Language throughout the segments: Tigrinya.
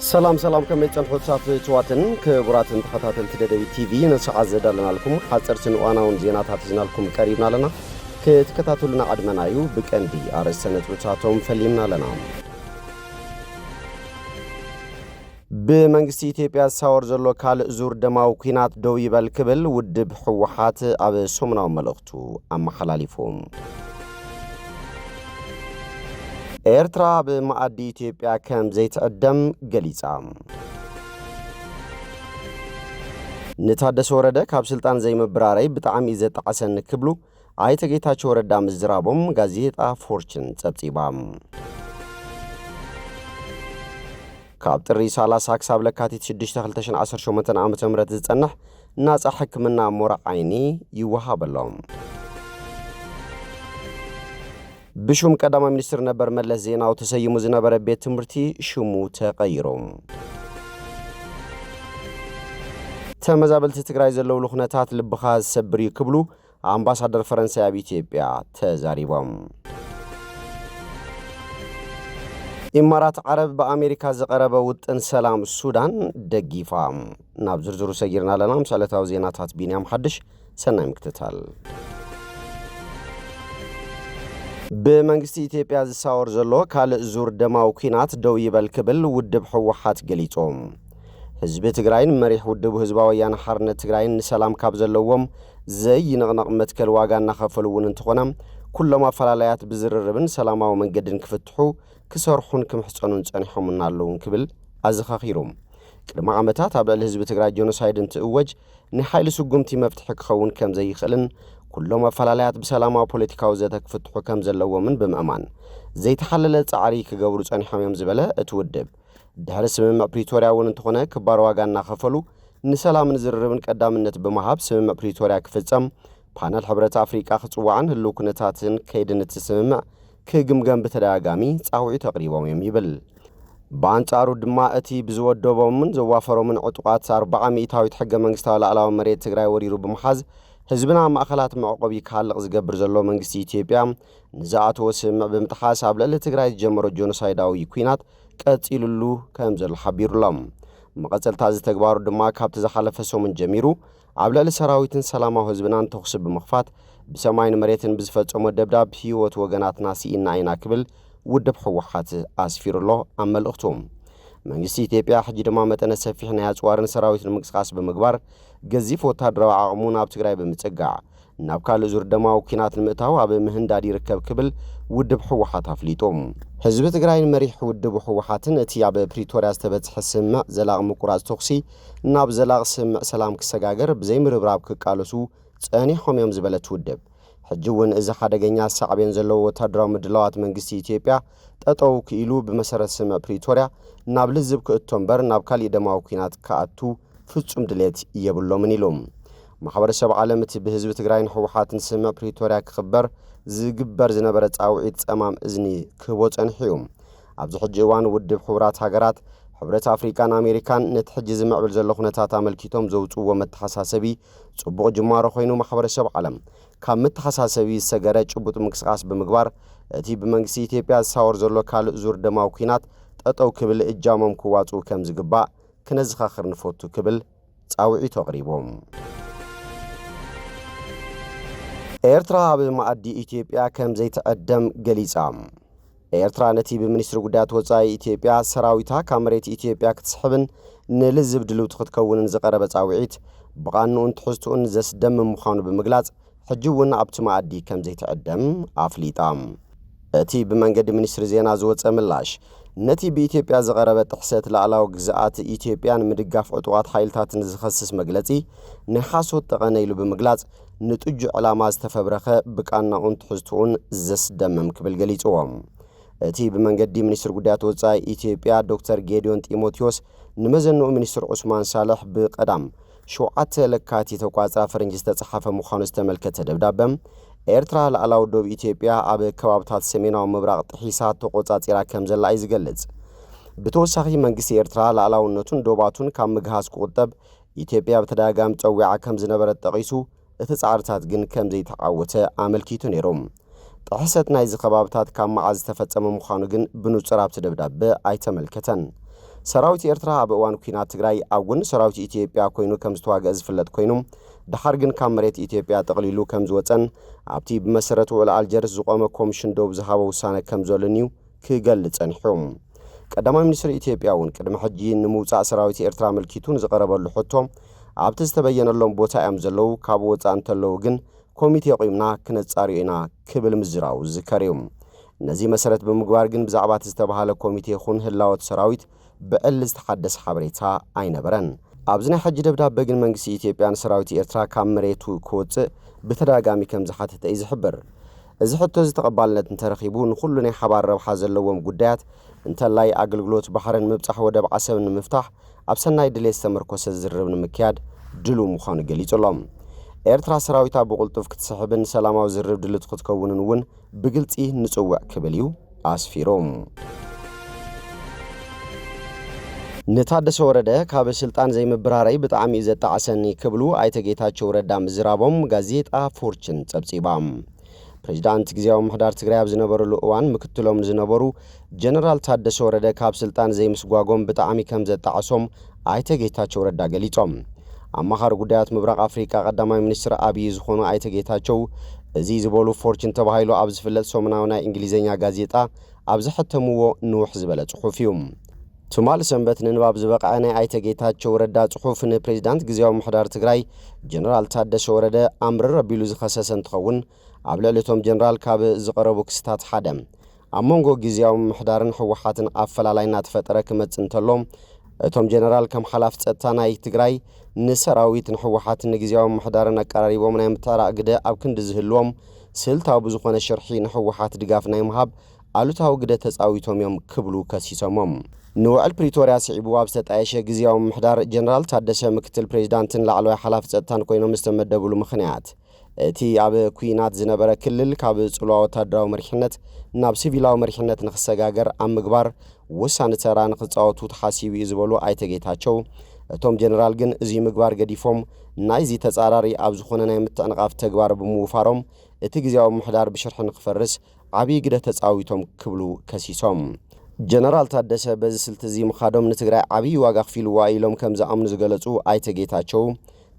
سلام كمل تنحط صافي تواتن كبراتن تخطاتن تدري تي في نسعى زدلنا لكم حصرتن وانا ونزينات هاتزنا لكم قريبنا لنا كتكتاتلنا عدمنايو بكندي ارسنت بتاتهم فليمنا لنا بمنجستي ኢትዮጵያ ሳወር ዘሎ ካልእ ዙር ደማው ኩናት ደው ይበል ክብል ውድብ ሕወሓት ኣብ ሶምናው መልእኽቱ ኣመሓላሊፎም ኤርትራ በማዕዲ ኢትዮጵያ ከም ዘይትዕደም ገሊጻ ንታደሰ ወረደ ካብ ስልጣን ዘይምብራረይ ብጣዕሚ ዘጣዓሰን ክብሉ ኣይተ ጌታቸው ረዳ ምዝራቦም ጋዜጣ ፎርችን ጸብጺባም ካብ ጥሪ 30 ክሳብ ለካቲት 6 2018 ዓ.ም ዝጸንሕ ናጻ ሕክምና ሞራ ዓይኒ ይወሃበሎም ብሹም ቀዳማይ ሚኒስትር ነበር መለስ ዜናው ተሰይሙ ዝነበረ ቤት ትምህርቲ ሽሙ ተቀይሮም ተመዛበልቲ ትግራይ ዘለው ልኹነታት ልብኻ ዝሰብር ይክብሉ አምባሳደር ፈረንሳይ ኣብ ኢትዮጵያ ተዛሪቦም ኢማራት ዓረብ በአሜሪካ ዘቀረበ ውጥን ሰላም ሱዳን ደጊፋም ናብ ዝርዝሩ ሰጊርና ለና ምሳሌታው ዜናታት ቢንያም ሐድሽ ሰናይ ምክትታል በመንግስቲ ኢትዮጵያ ዝሳወር ዘሎ ካልእ ዙር ደማው ኩናት ደው ይበል ክብል ውድብ ሕወሓት ገሊጾም ህዝቢ ትግራይን መሪሕ ውድብ ህዝባዊ ወያነ ሓርነት ትግራይን ሰላም ካብ ዘለዎም ዘይንቕነቕ መትከል ዋጋ እናኸፈሉውን እንትኾነ ኩሎም ኣፈላላያት ብዝርርብን ሰላማዊ መንገድን ክፍትሑ ክሰርሑን ክምሕጸኑን ጸኒሖም ኣለውን ክብል ኣዘኻኺሮም ቅድመ ዓመታት ኣብ ልዕሊ ህዝቢ ትግራይ ጆኖሳይድ እንትእወጅ ንሓይሊ ስጉምቲ መፍትሒ ክኸውን ከም ዘይኽእልን ኩሎም ኣፈላላያት ብሰላማዊ ፖለቲካዊ ዘተ ክፍትሑ ከም ዘለዎምን ብምእማን ዘይተሓለለ ጻዕሪ ክገብሩ ጸኒሖም እዮም ዝበለ እቲ ውድብ ድሕሪ ስምምዕ ፕሪቶሪያ እውን እንትኾነ ክባር ዋጋ እናኸፈሉ ንሰላምን ዝርርብን ቀዳምነት ብምሃብ ስምምዕ ፕሪቶሪያ ክፍጸም ፓነል ሕብረት ኣፍሪቃ ክጽዋዕን ህልው ኩነታትን ከይድን እቲ ስምምዕ ክግምገም ብተደጋጋሚ ጻውዒት ተቕሪቦም እዮም ይብል በአንጻሩ ድማ እቲ ብዝወደቦምን ዘዋፈሮምን ዕጡቃት 40 ሚእታዊት ሕገ መንግስታዊ ላዕላዊ መሬት ትግራይ ወሪሩ ብምሓዝ ህዝብና ማእኸላት መዕቆቢ ካልቕ ዝገብር ዘሎ መንግስቲ ኢትዮጵያ ንዝኣተወ ስምምዕ ብምጥሓስ ኣብ ልዕሊ ትግራይ ዝጀመሮ ጆኖሳይዳዊ ኩናት ቀጺሉሉ ከም ዘሎ ሓቢሩሎም መቐጸልታ ዝተግባሩ ድማ ካብቲ ዝሓለፈ ሰሙን ጀሚሩ ኣብ ልዕሊ ሰራዊትን ሰላማዊ ህዝብናን ተኹስ ብምኽፋት ብሰማይን መሬትን ብዝፈጸሞ ደብዳብ ህይወት ወገናትና ሲኢና ኢና ክብል ውድብ ሕወሓት ኣስፊሩሎ ኣብ መልእኽቶም መንግስቲ ኢትዮጵያ ሕጂ ድማ መጠነ ሰፊሕ ናይ ኣጽዋርን ሰራዊትን ምንቅስቃስ ብምግባር ገዚፍ ወታደራዊ ዓቕሙ ናብ ትግራይ ብምጽጋዕ ናብ ካልእ ዙር ደማዊ ኩናት ንምእታው ኣብ ምህንዳድ ይርከብ ክብል ውድብ ሕወሓት ኣፍሊጦም ህዝቢ ትግራይን መሪሕ ውድብ ሕወሓትን እቲ ኣብ ፕሪቶሪያ ዝተበጽሐ ስምምዕ ዘላቕ ምቁራጽ ተኽሲ ናብ ዘላቕ ስምምዕ ሰላም ክሰጋገር ብዘይምርብራብ ክቃለሱ ጸኒሖም እዮም ዝበለት ውድብ ሕጂ እውን እዚ ሓደገኛ ሳዕቤን ዘለዎ ወታደራዊ ምድላዋት መንግስቲ ኢትዮጵያ ጠጠው ክኢሉ ብመሰረት ስምምዕ ፕሪቶሪያ ናብ ልዝብ ክእቶ እምበር ናብ ካልእ ደማዊ ኩናት ከኣቱ ፍጹም ድሌት የብሎምን ኢሎም ማሕበረሰብ ዓለም እቲ ብህዝቢ ትግራይን ሕወሓትን ስምምዕ ፕሪቶሪያ ክኽበር ዝግበር ዝነበረ ጻውዒት ጸማም እዝኒ ክህቦ ጸኒሖም ኣብዚ ሕጂ እዋን ውድብ ሕብራት ሃገራት ሕብረት ኣፍሪካን ኣሜሪካን ነቲ ሕጂ ዝምዕብል ዘሎ ኩነታት ኣመልኪቶም ዘውጽዎ መተሓሳሰቢ ጽቡቕ ጅማሮ ኮይኑ ማሕበረሰብ ዓለም ካብ መተሓሳሰቢ ዝሰገረ ጭቡጥ ምንቅስቃስ ብምግባር እቲ ብመንግስቲ ኢትዮጵያ ዝሳወር ዘሎ ካልእ ዙር ደማዊ ኩናት ጠጠው ክብል እጃሞም ክዋጹ ከም ዝግባእ ክነዘኻኽር ንፈቱ ክብል ጻውዒት ኣቕሪቦም ኤርትራ ኣብ ማዕዲ ኢትዮጵያ ከም ዘይትዕደም ገሊጻ ኤርትራ ነቲ ብሚኒስትሪ ጉዳያት ወጻኢ ኢትዮጵያ ሰራዊታ ካብ መሬት ኢትዮጵያ ክትስሕብን ንልዝብ ድልውቲ ክትከውንን ዝቐረበ ጻውዒት ብቓንኡን ትሕዝትኡን ዘስደምም ምዃኑ ብምግላጽ ሕጂ እውን ኣብቲ ማዕዲ ከም ዘይትዕደም ኣፍሊጣ እቲ ብመንገዲ ሚኒስትሪ ዜና ዝወፀ ምላሽ ነቲ ብኢትዮጵያ ዝቐረበ ጥሕሰት ላዕላዊ ግዝኣት ኢትዮጵያን ምድጋፍ ዕጡቃት ሓይልታትን ዝኸስስ መግለጺ ንሓሶት ጠቐነ ኢሉ ብምግላጽ ንጥጁዕ ዕላማ ዝተፈብረኸ ብቃናኡን ትሕዝትኡን ዘስደምም ክብል ገሊጽዎም እቲ ብመንገዲ ሚኒስትሪ ጉዳያት ወጻኢ ኢትዮጵያ ዶክተር ጌዲዮን ጢሞቴዎስ ንመዘንኡ ሚኒስትር ዑስማን ሳልሕ ብቀዳም 7 ለካቲት ተቋጽራ ፈረንጂ ዝተጻሕፈ ምዃኑ ዝተመልከተ ደብዳበም ኤርትራ ላዕላዊ ዶብ ኢትዮጵያ ኣብ ከባብታት ሰሜናዊ ምብራቕ ጥሒሳት ተቆጻጺራ ከም ዘላ እዩ ዝገልጽ ብተወሳኺ መንግስቲ ኤርትራ ላዕላውነቱን ዶባቱን ካብ ምግሃዝ ክቁጠብ ኢትዮጵያ ብተደጋጋሚ ፀዊዓ ከም ዝነበረት ጠቒሱ እቲ ጻዕርታት ግን ከም ዘይተዓወተ ኣመልኪቱ ነይሮም ጥሕሰት ናይዚ ከባብታት ካብ መዓዝ ተፈጸመ ምዃኑ ግን ብንጹር ኣብቲ ደብዳቤ ኣይተመልከተን ሰራዊት ኤርትራ ኣብ እዋን ኩናት ትግራይ ኣውን ሰራዊት ኢትዮጵያ ኮይኑ ከም ዝተዋግአ ዝፍለጥ ኮይኑ ድሓር ግን ካብ መሬት ኢትዮጵያ ጠቕሊሉ ከም ዝወፀን ኣብቲ ብመሰረቱ ውዕል ኣልጀርስ ዝቆመ ኮሚሽን ደው ዝሃበ ውሳነ ከም ዘለንዩ ክገልጽ ጸኒሑ ቀዳማይ ሚኒስትር ኢትዮጵያ እውን ቅድሚ ሕጂ ንምውጻእ ሰራዊት ኤርትራ መልኪቱ ዝቐረበሉ ሕቶ ኣብቲ ዝተበየነሎም ቦታ እዮም ዘለው ካብ ወጻእ እንተለው ግን ኮሚቴ ቆይምና ክነጻርዩ ኢና ክብል ምዝራው ዝከርዩ ነዚ መሰረት ብምግባር ግን ብዛዕባ ዝተባሃለ ኮሚቴ ይኹን ህላወት ሰራዊት ብዕል ዝተሓደሰ ሓበሬታ ኣይነበረን ኣብዚ ናይ ሕጂ ደብዳቤ ግን መንግስቲ ኢትዮጵያን ሰራዊት ኤርትራ ካብ መሬቱ ክወፅእ ብተደጋጋሚ ከም ዝሓተተ እዩ ዝሕብር እዚ ሕቶ ዝተቐባልነት እንተረኺቡ ንኹሉ ናይ ሓባር ረብሓ ዘለዎም ጉዳያት እንተላይ ኣገልግሎት ባሕርን ምብጻሕ ወደብ ዓሰብ ንምፍታሕ ኣብ ሰናይ ድሌት ዝተመርኮሰ ዝርርብ ንምክያድ ድሉ ምዃኑ ገሊጹሎም ኤርትራ ሰራዊታ ብቁልጡፍ ክትስሕብን ሰላማዊ ዝርርብ ድልት ክትከውንን እውን ብግልጺ ንጽውዕ ክብል እዩ ኣስፊሮም ንታደሰ ወረደ ካብ ስልጣን ዘይምብራረይ ብጣዕሚ ዘጣዓሰኒ ክብሉ ኣይተጌታቸው ረዳ ምዝራቦም ጋዜጣ ፎርችን ጸብጺባም ፕሬዝዳንት ግዚያዊ ምሕዳር ትግራይ ኣብ ዝነበሩሉ እዋን ምክትሎም ዝነበሩ ጀነራል ታደሰ ወረደ ካብ ስልጣን ዘይምስጓጎም ብጣዕሚ ከም ዘጣዓሶም ኣይተጌታቸው ረዳ ገሊጾም ኣማኻሪ ጉዳያት ምብራቕ ኣፍሪካ ቀዳማይ ሚኒስትር አብይ ዝኾኑ ኣይተጌታቸው እዚ ዝበሉ ፎርችን ተባሂሉ ኣብ ዝፍለጥ ሰሙናዊ ናይ እንግሊዝኛ ጋዜጣ ኣብ ዝሕተምዎ ንውሕ ዝበለ ጽሑፍ እዩ ትማል ሰንበት ንንባብ ዝበቃ ናይ ኣይተጌታቸው ረዳ ጽሑፍ ንፕሬዝዳንት ግዚያዊ ምሕዳር ትግራይ ጀነራል ታደሰ ወረደ ኣምርር ኣቢሉ ዝኸሰሰ እንትኸውን ኣብ ልዕሊቶም ጀነራል ካብ ዝቐረቡ ክስታት ሓደ ኣብ መንጎ ግዚያዊ ምሕዳርን ሕወሓትን ኣፈላላይ እናተፈጠረ ክመጽእ እንተሎ እቶም ጀነራል ከም ሓላፍ ጸጥታ ናይ ትግራይ ንሰራዊት ንሕወሓት ንግዚያዊ ምሕዳርን ኣቀራሪቦም ናይ ምትዕራቕ ግደ ኣብ ክንዲ ዝህልዎም ስልታዊ ብዝኾነ ሽርሒ ንሕወሓት ድጋፍ ናይ ምሃብ ኣሉታዊ ግደ ተጻዊቶም እዮም ክብሉ ከሲሶሞም ንውዕል ፕሪቶሪያ ስዒቡ ኣብ ዝተጣየሸ ግዚያዊ ምሕዳር ጀነራል ታደሰ ምክትል ፕሬዝዳንትን ላዕለዋይ ሓላፍ ጸጥታን ኮይኖም ዝተመደብሉ ምኽንያት እቲ ኣብ ኩናት ዝነበረ ክልል ካብ ጽልዋ ወታደራዊ መሪሕነት ናብ ሲቪላዊ መሪሕነት ንኽሰጋገር ኣብ ምግባር ውሳነ ተራ ንኽጻወቱ ተሓሲቡ እዩ ዝበሉ ኣይተጌታቸው እቶም ጀነራል ግን እዚ ምግባር ገዲፎም ናይዚ ተጻራሪ ኣብ ዝኾነ ናይ ምትዕንቃፍ ተግባር ብምውፋሮም እቲ ግዚያዊ ምሕዳር ብሽርሒ ንኽፈርስ ዓብዪ ግደ ተጻዊቶም ክብሉ ከሲሶም ጀነራል ታደሰ በዚ ስልቲ እዚ ምኻዶም ንትግራይ ዓብዪ ዋጋ ክፊልዋ ኢሎም ከም ዝኣምኑ ዝገለጹ ኣይተጌታቸው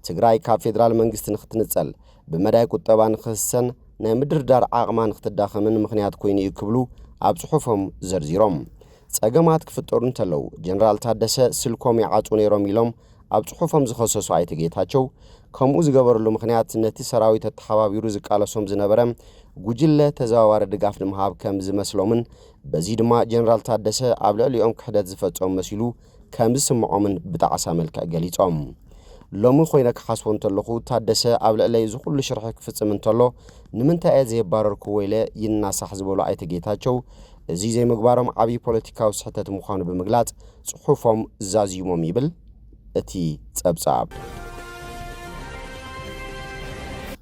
ትግራይ ካብ ፌደራል መንግስቲ ንኽትንጸል ብመዳይ ቁጠባ ንኽህሰን ናይ ምድርዳር ዓቕማ ንኽትዳኸምን ምኽንያት ኮይኑ እዩ ክብሉ ኣብ ጽሑፎም ዘርዚሮም ጸገማት ክፍጠሩ እንተለው ጀነራል ታደሰ ስልኮም ይዓጹ ነይሮም ኢሎም ኣብ ጽሑፎም ዝኸሰሱ ኣይተጌታቸው ከምኡ ዝገበረሉ ምኽንያት ነቲ ሰራዊት ተሓባቢሩ ዝቃለሶም ዝነበረ ጉጅለ ተዘዋዋሪ ድጋፍ ንምሃብ ከም ዝመስሎምን በዚ ድማ ጀነራል ታደሰ ኣብ ልዕሊኦም ክሕደት ዝፈጸሙ መሲሉ ከም ዝስምዖምን ብጣዕሳ መልክዕ ገሊጾም ሎሚ ኮይነ ክሓስቦ እንተለኹ ታደሰ ኣብ ልዕለይ ዝኹሉ ሽርሒ ክፍጽም እንተሎ ንምንታይ እየ ዘይባረርኩ ወይለ ይናሳሕ ዝበሉ ኣይተጌታቸው እዚ ዘይምግባሮም ዓብዪ ፖለቲካዊ ስሕተት ምዃኑ ብምግላጽ ጽሑፎም ዛዚሞም ይብል እቲ ጸብጻብ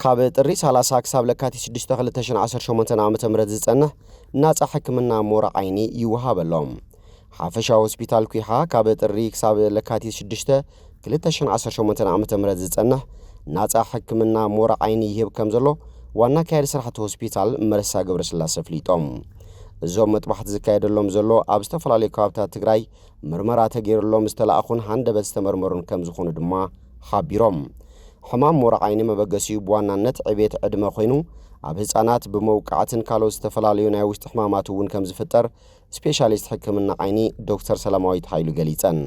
ካብ ጥሪ 30 ክሳብ ለካቲት 6 2018 ዓ.ም ዝጸንሕ ናጻ ሕክምና ሞራ ዓይኒ ይወሃበሎም ሓፈሻዊ ሆስፒታል ኩሓ ካብ ጥሪ ክሳብ ለካቲት 6 2018 ዓ.ም ዝጸንሕ ናጻ ሕክምና ሞራ ዓይኒ ይህብ ከም ዘሎ ዋና ካይድ ስራሕቲ ሆስፒታል መርሳ ገብረስላሴ ፍሊጦም እዞም መጥባሕቲ ዝካየደሎም ዘሎ ኣብ ዝተፈላለዩ ከባብታት ትግራይ ምርመራ ተገይሩሎም ዝተለኣኹን ሃንደበት ዝተመርመሩን ከም ዝኾኑ ድማ ሓቢሮም ሕማም ሞራ ዓይኒ መበገሲኡ ብዋናነት ዕቤት ዕድመ ኮይኑ ኣብ ህፃናት ብመውቃዕትን ካልኦት ዝተፈላለዩ ናይ ውሽጢ ሕማማት እውን ከም ዝፍጠር ስፔሻሊስት ሕክምና ዓይኒ ዶክተር ሰላማዊት ሃይሉ ገሊጸን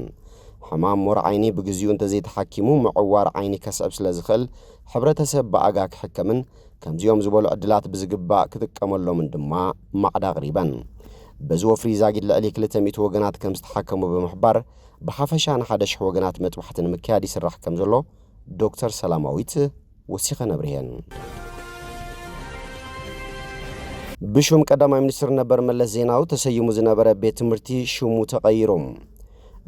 ሕማም ሞራ ዓይኒ ብግዚኡ እንተዘይተሓኪሙ ምዕዋር ዓይኒ ከስዕብ ስለ ዝኽእል ሕብረተሰብ ብኣጋ ክሕከምን ከምዚኦም ዝበሉ ዕድላት ብዝግባእ ክጥቀመሎምን ድማ ማዕዳ ኣቕሪበን በዚ ወፍሪ ዛጊድ ልዕሊ 200 ወገናት ከም ዝተሓከሙ ብምሕባር ብሓፈሻ ን1,000 ወገናት መጥባሕቲ ንምክያድ ይስራሕ ከም ዘሎ ዶክተር ሰላማዊት ወሲኸ ነብርሄን ብሹም ቀዳማይ ሚኒስትር ነበር መለስ ዜናዊ ተሰይሙ ዝነበረ ቤት ትምህርቲ ሽሙ ተቐይሮም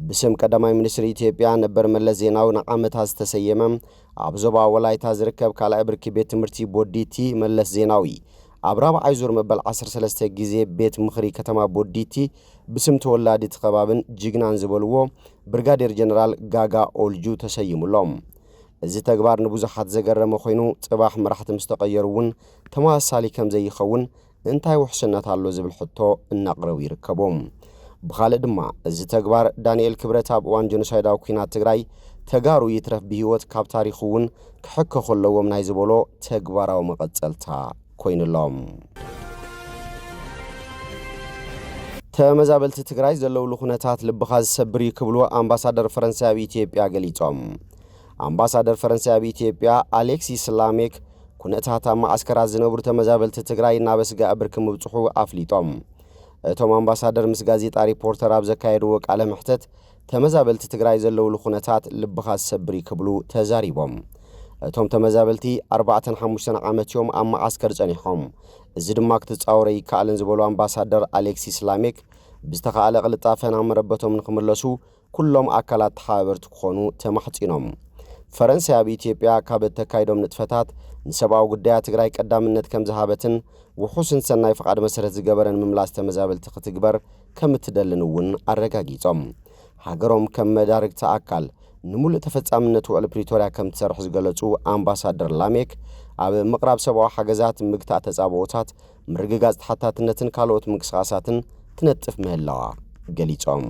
بسم قدامي منستر ኢትዮጵያ ነበር መለስ ዜናዊ ንዓመታት ዝተሰየመ ኣብ ዞባ ወላይታ ዝርከብ ካልኣይ ብርኪ ቤት ትምህርቲ ቦዲቲ መለስ ዜናዊ ኣብ ራብዓይ ዙር መበል 13 ጊዜ ቤት ምኽሪ ከተማ ቦዲቲ ብስም ተወላዲ ተኸባብን ጅግናን ዝበልዎ ብርጋዴር ጀነራል ጋጋ ኦልጁ ተሰይሙሎም እዚ ተግባር ንብዙሓት ዘገረመ ኮይኑ ጽባሕ መራሕቲ ምስተቀየሩን ተማሳሊ ከም ዘይኸውን እንታይ ውሕስነት ኣሎ ዝብል ሕቶ እናቅረቡ ይርከቦም بخالد دما እዚ ተግባር ዳንኤል ክብረት ኣብ እዋን ጀኖሳይዳዊ ኩናት ትግራይ ተጋሩ ይትረፍ ብህይወት ካብ ታሪኹ እውን ክሕከ ከለዎም ናይ ዝበሎ ተግባራዊ መቐጸልታ ኮይኑሎም ተመዛበልቲ ትግራይ ዘለውሉ ኩነታት ልብኻ ዝሰብር ይክብሉ ኣምባሳደር ፈረንሳይ ኣብ ኢትዮጵያ ገሊጾም ኣምባሳደር ፈረንሳይ ኣብ ኢትዮጵያ ኣሌክሲስ ላሜክ ኩነታት ኣብ ማዕስከራት ዝነብሩ ተመዛበልቲ ትግራይ ናብ ስጋብር ክምብጽሑ ኣፍሊጦም እቶም ኣምባሳደር ምስ ጋዜጣ ሪፖርተር ኣብ ዘካየድዎ ቃለ መሕተት ተመዛበልቲ ትግራይ ዘለውሉ ኩነታት ልብኻ ዝሰብር ይክብሉ ተዛሪቦም እቶም ተመዛበልቲ 45 ዓመት እዮም ኣብ ማዕስከር ጸኒሖም እዚ ድማ ክትጻወረ ይከኣልን ዝበሉ ኣምባሳደር ኣሌክሲስ ላሜክ ብዝተኻእለ ቅልጣፈና መረበቶም ንክምለሱ ኩሎም ኣካላት ተሓባበርቲ ክኾኑ ተማሕጺኖም ፈረንሳይ ኣብ ኢትዮጵያ ካብ ተካይዶም ንጥፈታት ንሰብኣዊ ጉዳያት ትግራይ ቀዳምነት ከም ዝሃበትን ውሑስን ሰናይ ፍቃድ መሰረት ዝገበረን ምምላስ ተመዛበልቲ ክትግበር ከም ትደልን እውን ኣረጋጊጾም ሃገሮም ከም መዳርግቲ ኣካል ንሙሉእ ተፈጻምነት ውዕል ፕሪቶሪያ ከም ትሰርሕ ዝገለጹ ኣምባሳደር ላሜክ ኣብ ምቕራብ ሰብኣዊ ሓገዛት ምግታእ ተጻብኦታት ምርግጋጽ ተሓታትነትን ካልኦት ምንቅስቓሳትን ትነጥፍ ምህላዋ ገሊጾም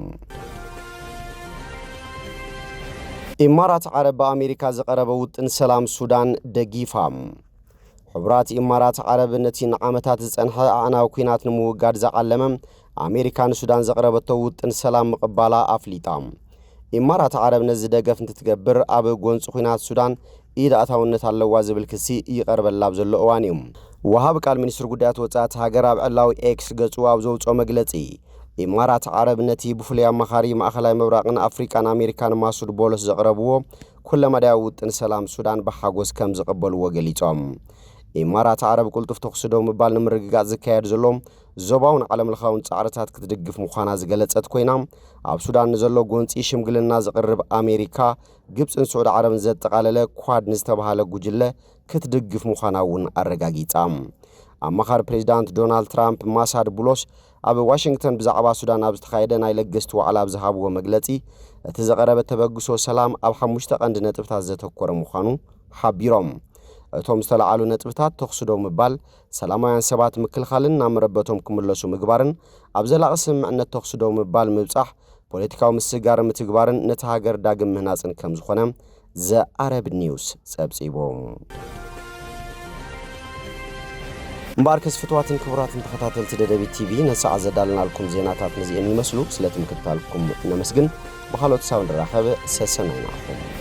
ኢማራት ዓረብ በኣሜሪካ ዘቐረበ ውጥን ሰላም ሱዳን ደጊፋም ሕቡራት ኢማራት ዓረብ ነቲ ንዓመታት ዝጸንሐ ኣዕናዊ ኩናት ንምውጋድ ዝዓለመ ኣሜሪካ ንሱዳን ዘቐረበቶ ውጥን ሰላም ምቕባላ ኣፍሊጣም ኢማራት ዓረብ ነዚ ደገፍ እንትትገብር ኣብ ጎንፂ ኩናት ሱዳን ኢድ ኣታውነት ኣለዋ ዝብል ክሲ ይቐርበላ ኣብ ዘሎ እዋን እዩ ወሃብ ቃል ሚኒስትር ጉዳያት ወጻኢት ሃገር ኣብ ዕላዊ ኤክስ ገጹ ኣብ ዘውፅኦ መግለጺ ኢማራት ዓረብ ነቲ ብፍሉይ ኣማኻሪ ማእኸላይ ምብራቕን ኣፍሪቃን ኣሜሪካን ማሱድ ቦሎስ ዘቕረብዎ ኩለመዳያዊ ውጥን ሰላም ሱዳን ብሓጎስ ከም ዝቕበልዎ ገሊጾም ኢማራት ዓረብ ቁልጡፍ ተኽሲ ደው ምባል ንምርግጋጽ ዝካየድ ዘሎ ዞባውን ዓለም ለኻውን ጻዕርታት ክትድግፍ ምዃና ዝገለጸት ኮይና ኣብ ሱዳን ንዘሎ ጎንፂ ሽምግልና ዝቕርብ ኣሜሪካ ግብፅን ስዑድ ዓረብን ዘጠቓለለ ኳድ ንዝተባሃለ ጉጅለ ክትድግፍ ምዃና እውን ኣረጋጊጻ ኣማኻሪ ፕሬዚዳንት ዶናልድ ትራምፕ ማሳድ ቡሎስ ኣብ ዋሽንግተን ብዛዕባ ሱዳን ኣብ ዝተኻየደ ናይ ለገስቲ ዋዕላ ኣብ ዝሃብዎ መግለጺ እቲ ዘቐረበ ተበግሶ ሰላም ኣብ 5 ቀንዲ ነጥብታት ዘተኮረ ምዃኑ ሓቢሮም እቶም ዝተለዓሉ ነጥብታት ተኽሲ ደው ምባል ሰላማውያን ሰባት ምክልኻልን ናብ መረበቶም ክምለሱ ምግባርን ኣብ ዘላቒ ስምምዕነት ተኽሲ ደው ምባል ምብጻሕ ፖለቲካዊ ምስጋር ምትግባርን ነቲ ሃገር ዳግም ምህናጽን ከም ዝኾነ ዘአረብ ኒውስ ጸብጺቦም مباركس فتوات كبرات تخطات دبي تي في نسعى زدالنا لكم زيناتات نزيين يمسلو سلاتم كتالكم نمسجن بخالوت ساوند راخب سسنين عفو